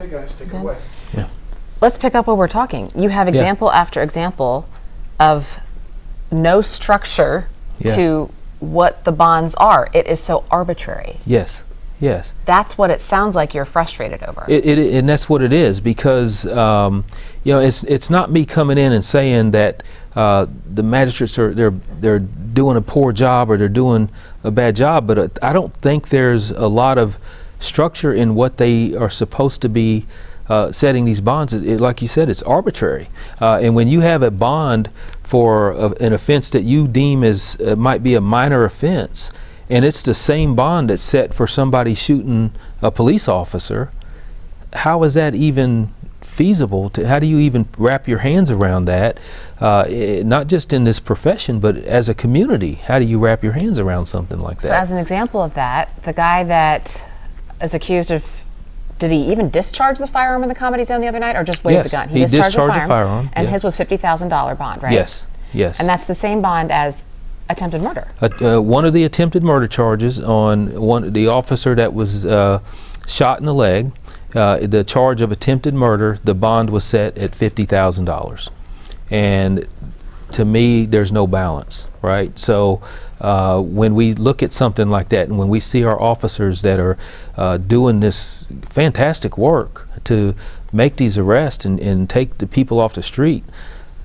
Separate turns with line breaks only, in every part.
Hey guys, take it away.
Yeah.
Let's pick up where we're talking. You have example after example of no structure to what the bonds are. It is so arbitrary.
Yes. Yes.
That's what it sounds like you're frustrated over.
And that's what it is, because you know, it's not me coming in and saying that the magistrates are they're doing a poor job or they're doing a bad job, but I don't think there's a lot of structure in what they are supposed to be setting these bonds. Like you said, it's arbitrary, and when you have a bond for an offense that you deem as might be a minor offense, and it's the same bond that's set for somebody shooting a police officer, how is that even feasible? How do you even wrap your hands around that? Not just in this profession, but as a community, how do you wrap your hands around something like that?
So as an example of that, the guy that is accused of, did he even discharge the firearm in the Comedy Zone the other night, or just wave the gun?
He discharged the firearm.
And his was $50,000 bond, right?
Yes, yes.
And that's the same bond as attempted murder.
One of the attempted murder charges on the officer that was shot in the leg, the charge of attempted murder, the bond was set at $50,000. And to me, there's no balance, right? So when we look at something like that, and when we see our officers that are doing this fantastic work to make these arrests and take the people off the street,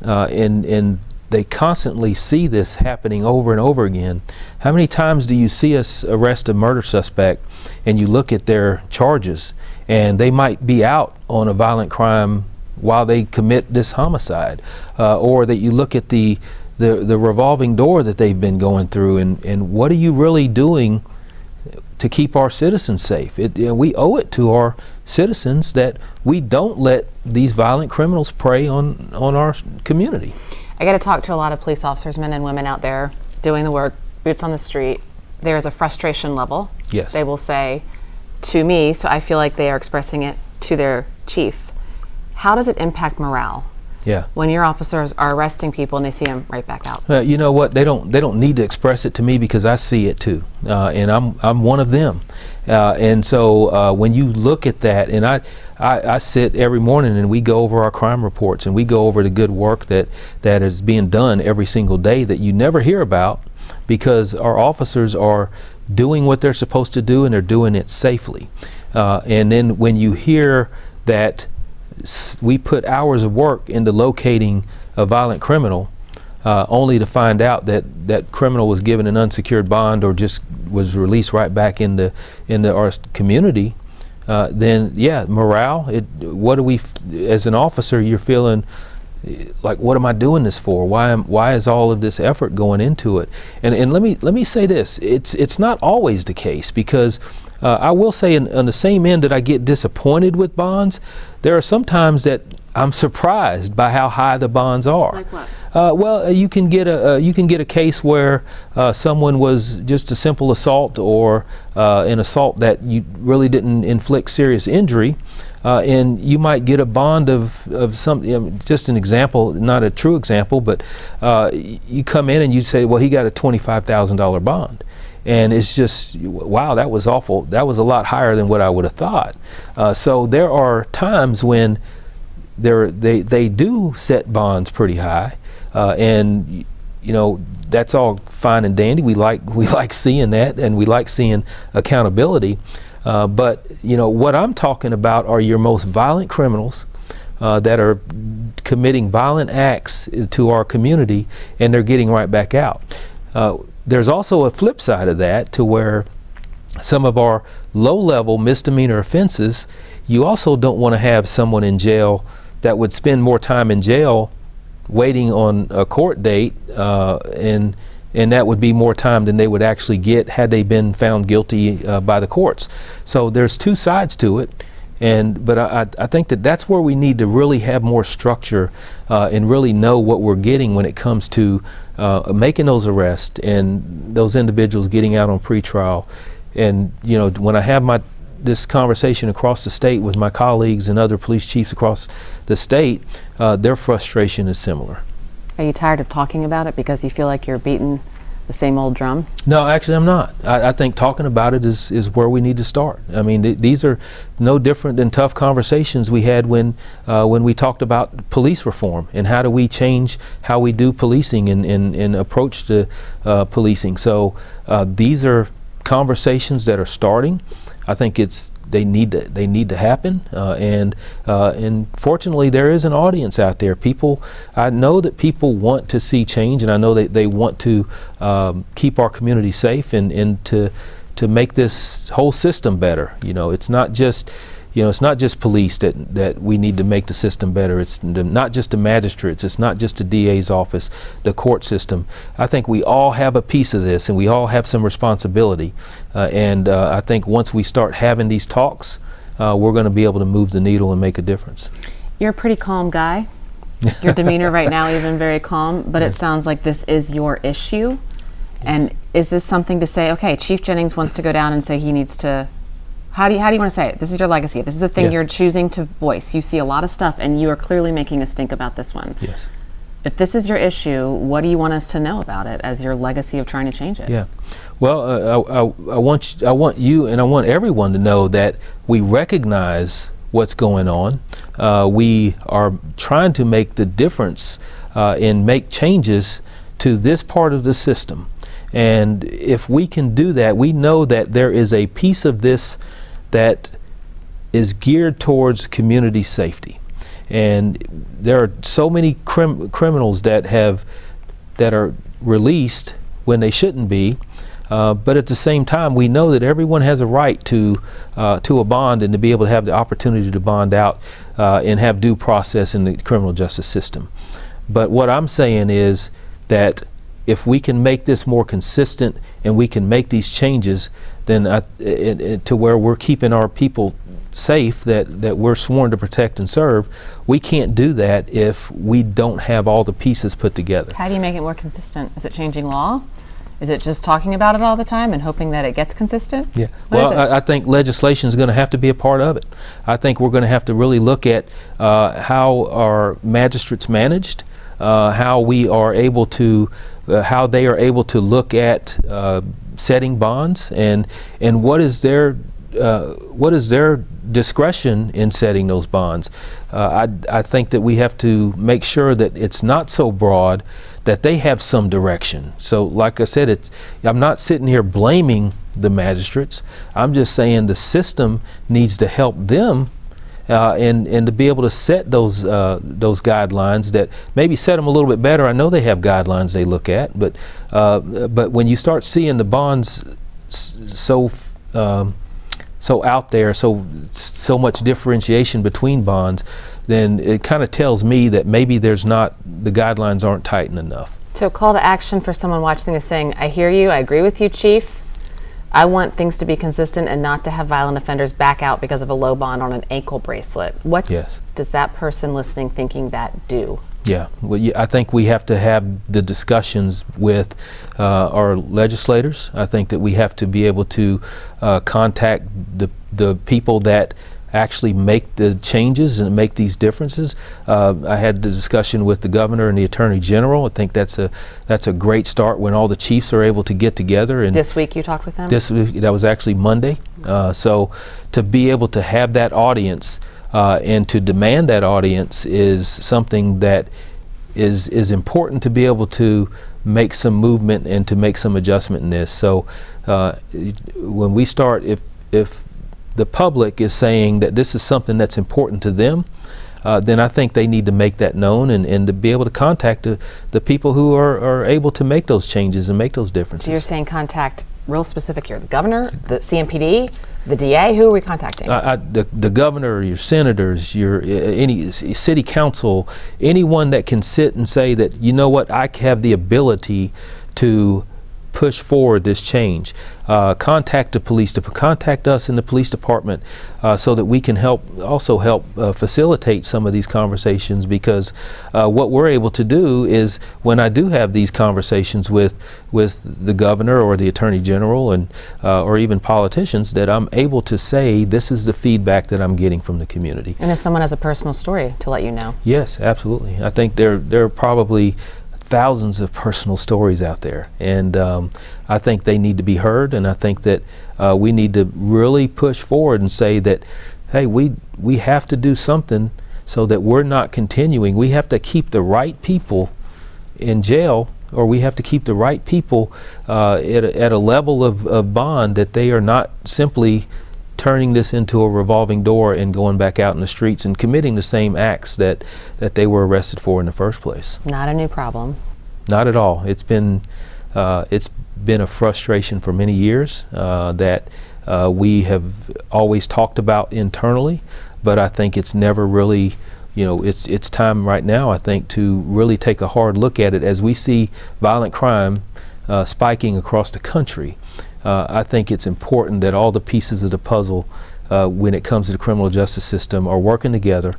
and they constantly see this happening over and over again. How many times do you see us arrest a murder suspect and you look at their charges and they might be out on a violent crime while they commit this homicide, or that you look at the revolving door that they've been going through, and what are you really doing to keep our citizens safe? We owe it to our citizens that we don't let these violent criminals prey on our community.
I got to talk to a lot of police officers, men and women out there doing the work, boots on the street. There's a frustration level.
Yes.
They will say to me, so I feel like they are expressing it to their chief. How does it impact morale?
Yeah.
When your officers are arresting people and they see them right back out.
You know what? They don't need to express it to me, because I see it too, and I'm one of them. And so when you look at that, and I sit every morning and we go over our crime reports and we go over the good work that is being done every single day that you never hear about, because our officers are doing what they're supposed to do and they're doing it safely. And then when you hear that we put hours of work into locating a violent criminal, only to find out that that criminal was given an unsecured bond or just was released right back into our community, then yeah, morale. What do we, as an officer, you're feeling like, what am I doing this for? Why is all of this effort going into it? And let me say this: it's not always the case, because I will say on the same end that I get disappointed with bonds, there are some times that I'm surprised by how high the bonds are.
Like what?
Well, you can get a case where someone was just a simple assault, or an assault that you really didn't inflict serious injury, and you might get a bond of some, just an example, not a true example, but you come in and you say, well, he got a $25,000 bond. And it's just, wow, that was awful. That was a lot higher than what I would have thought. So there are times when they do set bonds pretty high, and that's all fine and dandy. We like seeing that, and we like seeing accountability. But what I'm talking about are your most violent criminals that are committing violent acts to our community, and they're getting right back out. There's also a flip side of that, to where some of our low-level misdemeanor offenses, you also don't want to have someone in jail that would spend more time in jail waiting on a court date, and that would be more time than they would actually get had they been found guilty by the courts. So there's two sides to it. But I think that's where we need to really have more structure and really know what we're getting when it comes to making those arrests and those individuals getting out on pretrial. And when I have this conversation across the state with my colleagues and other police chiefs across the state, their frustration is similar.
Are you tired of talking about it because you feel like you're beating the same old drum?
No, actually I'm not. I think talking about it is where we need to start. I mean, these are no different than tough conversations we had when we talked about police reform and how do we change how we do policing and approach to policing. So these are conversations that are starting. I think they need to happen, and fortunately there is an audience out there. I know that people want to see change, and I know they want to keep our community safe and to make this whole system better. It's not just police that we need to make the system better. It's not just the magistrates. It's not just the DA's office, the court system. I think we all have a piece of this, and we all have some responsibility. And I think once we start having these talks, we're going to be able to move the needle and make a difference.
You're a pretty calm guy. Your demeanor right now even very calm, but it sounds like this is your issue. And is this something to say, okay, Chief Jennings wants to go down and say he needs to, how do you want to say it? This is your legacy. This is the thing you're choosing to voice. You see a lot of stuff, and you are clearly making us think about this one.
Yes.
If this is your issue, what do you want us to know about it as your legacy of trying to change it?
Yeah. Well, I want you and I want everyone to know that we recognize what's going on. We are trying to make the difference and make changes to this part of the system. And if we can do that, we know that there is a piece of this that is geared towards community safety. And there are so many criminals that are released when they shouldn't be. But at the same time, we know that everyone has a right to a bond and to be able to have the opportunity to bond out and have due process in the criminal justice system. But what I'm saying is that if we can make this more consistent and we can make these changes, then to where we're keeping our people safe that we're sworn to protect and serve, we can't do that if we don't have all the pieces put together.
How do you make it more consistent? Is it changing law? Is it just talking about it all the time and hoping that it gets consistent?
Yeah. Well, I think legislation is going to have to be a part of it. I think we're going to have to really look at how our magistrates managed, how we are able to, how they are able to look at setting bonds, and what is their discretion in setting those bonds. I think that we have to make sure that it's not so broad, that they have some direction. So like I said, I'm not sitting here blaming the magistrates. I'm just saying the system needs to help them and to be able to set those guidelines, that maybe set them a little bit better. I know they have guidelines they look at, but when you start seeing the bonds so out there, so much differentiation between bonds, then it kind of tells me that maybe the guidelines aren't tightened enough.
So call to action for someone watching this saying, I hear you, I agree with you, Chief. I want things to be consistent and not to have violent offenders back out because of a low bond on an ankle bracelet. What does that person listening thinking that do?
Yeah, well, I think we have to have the discussions with our legislators. I think that we have to be able to contact the people that actually make the changes and make these differences. I had the discussion with the governor and the attorney general. I think that's a great start when all the chiefs are able to get together. And
this week you talked with them?
This week, that was actually Monday. So to be able to have that audience and to demand that audience is something that is important, to be able to make some movement and to make some adjustment in this. So when we start, if the public is saying that this is something that's important to them, then I think they need to make that known and to be able to contact the people who are able to make those changes and make those differences.
So you're saying contact real specific here, the governor, the CMPD, the DA, who are we contacting?
The governor, your senators, any city council, anyone that can sit and say that, you know what, I have the ability to push forward this change. Contact the police, to contact us in the police department, so that we can help facilitate some of these conversations, because what we're able to do is, when I do have these conversations with the governor or the attorney general and or even politicians, that I'm able to say, this is the feedback that I'm getting from the community.
And if someone has a personal story to let you know.
Yes, absolutely. I think there are probably thousands of personal stories out there, and I think they need to be heard, and I think that we need to really push forward and say that, hey, we have to do something so that we're not continuing. We have to keep the right people in jail, or we have to keep the right people at a level of bond that they are not simply turning this into a revolving door and going back out in the streets and committing the same acts that they were arrested for in the first place.
Not a new problem.
Not at all. It's been a frustration for many years that we have always talked about internally, but I think it's never really, it's time right now, I think, to really take a hard look at it as we see violent crime spiking across the country. I think it's important that all the pieces of the puzzle when it comes to the criminal justice system are working together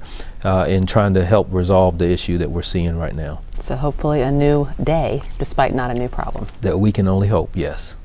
in trying to help resolve the issue that we're seeing right now.
So hopefully a new day, despite not a new problem.
That we can only hope, yes.